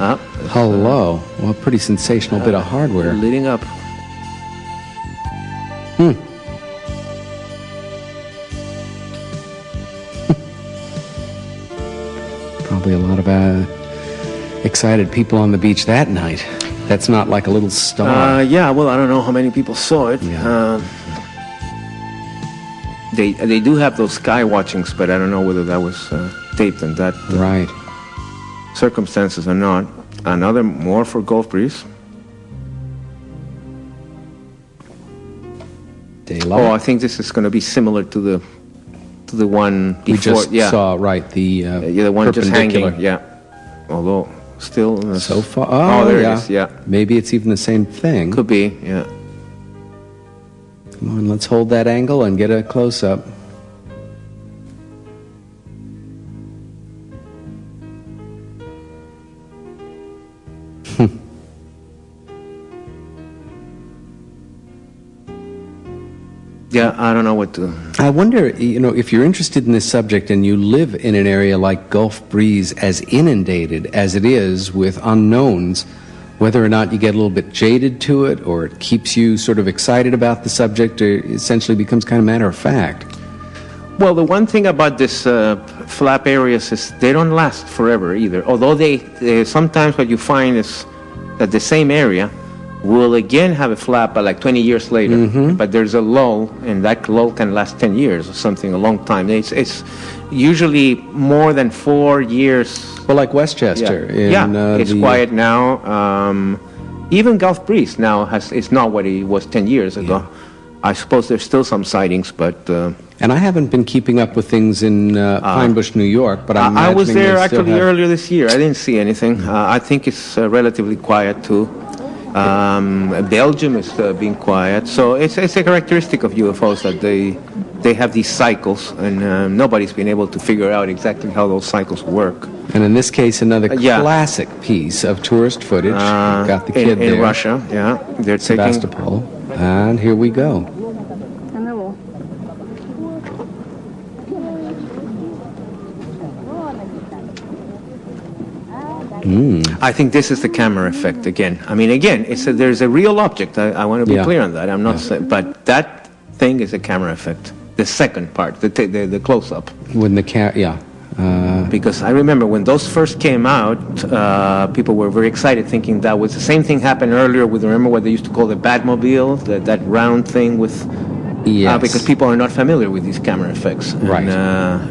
Hello. Well, a pretty sensational bit of hardware. Leading up. Probably a lot of excited people on the beach that night. That's not like a little star. Yeah, well, I don't know how many people saw it. Yeah. They do have those sky watchings, but I don't know whether that was taped in that Right. circumstances or not. Another more for Gulf Breeze. Daylight. Oh, I think this is going to be similar to the one before. We just yeah. saw, right, the the one just perpendicular. hanging. Yeah. Although still So far. Oh, there yeah. it is. Yeah. Maybe it's even the same thing. Could be. Yeah. Come on, let's hold that angle and get a close-up. Yeah, I don't know what to... I wonder, if you're interested in this subject and you live in an area like Gulf Breeze, as inundated as it is with unknowns, whether or not you get a little bit jaded to it, or it keeps you sort of excited about the subject, or essentially becomes kind of matter of fact. Well, the one thing about this flap areas is they don't last forever either. Although they sometimes what you find is that the same area will again have a flap like 20 years later. Mm-hmm. But there's a lull, and that lull can last 10 years or something, a long time. It's usually more than 4 years. Well, like Westchester. It's quiet now. Even Gulf Breeze now is not what it was 10 years ago. Yeah. I suppose there's still some sightings, but... and I haven't been keeping up with things in Pine Bush, New York, but I'm I was there actually have... earlier this year. I didn't see anything. I think it's relatively quiet too. Belgium is being quiet. So it's a characteristic of UFOs that they have these cycles, and nobody's been able to figure out exactly how those cycles work. And in this case, another classic piece of tourist footage. You've got the kid in there. Russia, yeah. They're taking... Sebastopol. And here we go. I think this is the camera effect again. I mean, again, there's a real object. I want to be clear on that. I'm not saying, but that thing is a camera effect. The second part, the close-up. When the because I remember when those first came out, people were very excited, thinking that was the same thing happened earlier with, remember what they used to call the Batmobile, that round thing with... Yes. Because people are not familiar with these camera effects. And, right.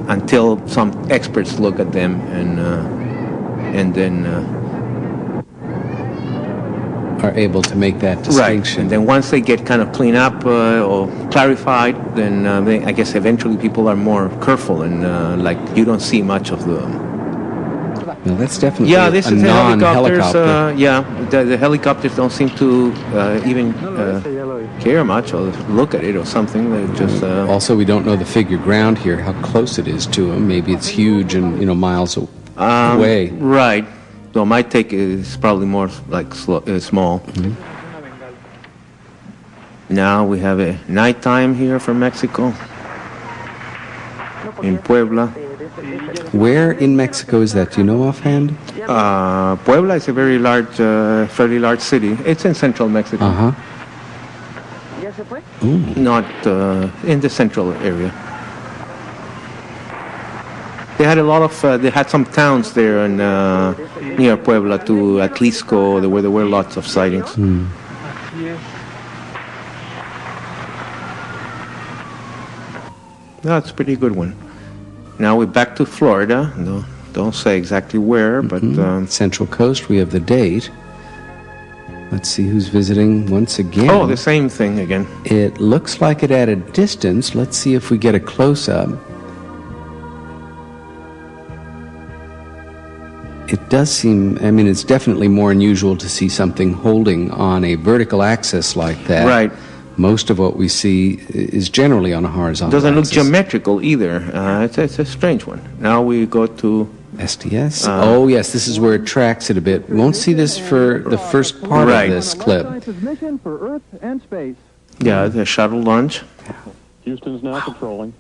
Until some experts look at them and then are able to make that distinction. Right. And then once they get kind of cleaned up or clarified, then I guess eventually people are more careful and like you don't see much of them. Well, that's definitely this a is non-helicopter. The helicopters don't seem to even care much or look at it or something. They just also, we don't know the figure ground here, how close it is to them. Maybe it's huge and miles away. Right. So my take is probably more like small. Mm-hmm. Now we have a nighttime here from Mexico, in Puebla. Where in Mexico is that? Do you know offhand? Puebla is a very large, fairly large city. It's in central Mexico. Uh-huh. Not in the central area. They had a lot of, they had some towns there in, near Puebla to Atlisco, where there were lots of sightings. That's a pretty good one. Now we're back to Florida. No, don't say exactly where, but... Central Coast, we have the date. Let's see who's visiting once again. Oh, the same thing again. It looks like it at a distance. Let's see if we get a close-up. It does seem, I mean, it's definitely more unusual to see something holding on a vertical axis like that. Right. Most of what we see is generally on a horizontal Doesn't axis. look geometrical either. It's a strange one. Now we go to... STS? Oh, yes, this is where it tracks it a bit. We won't see this for the first part of this clip. Yeah, the shuttle launch. Houston's now patrolling.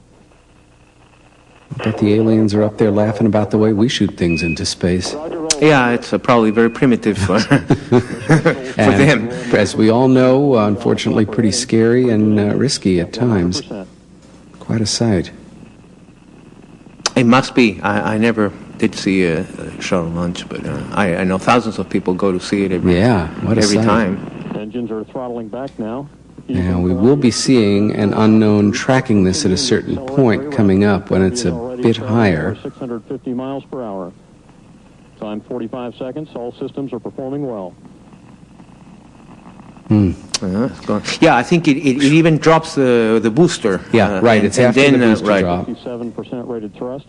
I bet the aliens are up there laughing about the way we shoot things into space. Roger, roll. Yeah, it's probably very primitive for them. As we all know, unfortunately, pretty scary and risky at times. Quite a sight. It must be. I never did see a shuttle launch, but I know thousands of people go to see it every sight. time. Engines are throttling back now. Now, we will be seeing an unknown tracking this at a certain point coming up when it's a bit higher. 650 miles per hour. Time 45 seconds. All systems are performing well. Yeah, I think it even drops the booster. Yeah, right. It's after the booster drop. 57% rated thrust.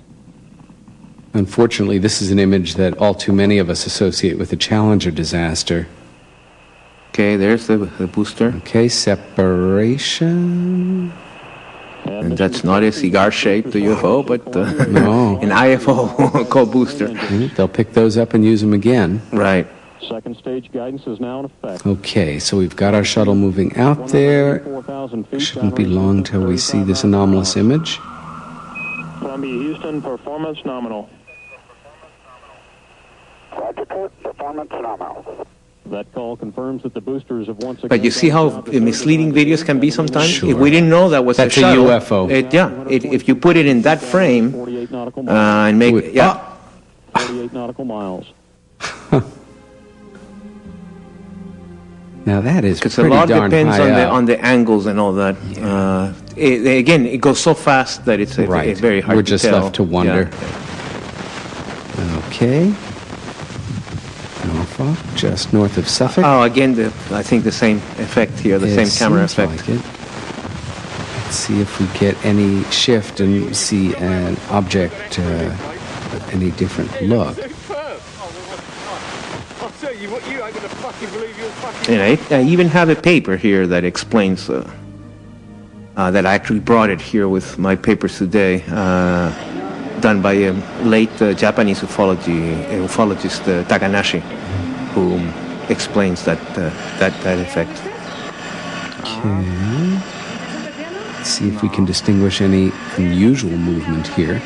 Unfortunately, this is an image that all too many of us associate with the Challenger disaster. Okay, there's the booster. Okay, separation. And that's not a cigar-shaped UFO, but No. an IFO called booster. They'll pick those up and use them again. Right. Second stage guidance is now in effect. Okay, so we've got our shuttle moving out there. 4,000 feet. Shouldn't be long till we see this anomalous image. Columbia, Houston, performance nominal. Performance nominal. That call confirms that the boosters have once again... But you see how misleading videos can be sometimes? Sure. If we didn't know that was That's a shuttle, a UFO. If you put it in that frame 48 nautical miles. and make... 48 nautical miles. Now that is Because a pretty lot darn depends high up. on the angles and all that. Again, it goes so fast that it's Right. very hard We're to just tell. left to wonder. Yeah. Okay. Norfolk, just north of Suffolk. Oh, again, I think the same effect here, the same camera seems effect. like it. Let's see if we get any shift and see an object with any different look. And I even have a paper here that explains that I actually brought it here with my papers today, done by a late Japanese ufologist Takanashi, who explains that effect. Okay. Let's see if we can distinguish any unusual movement here.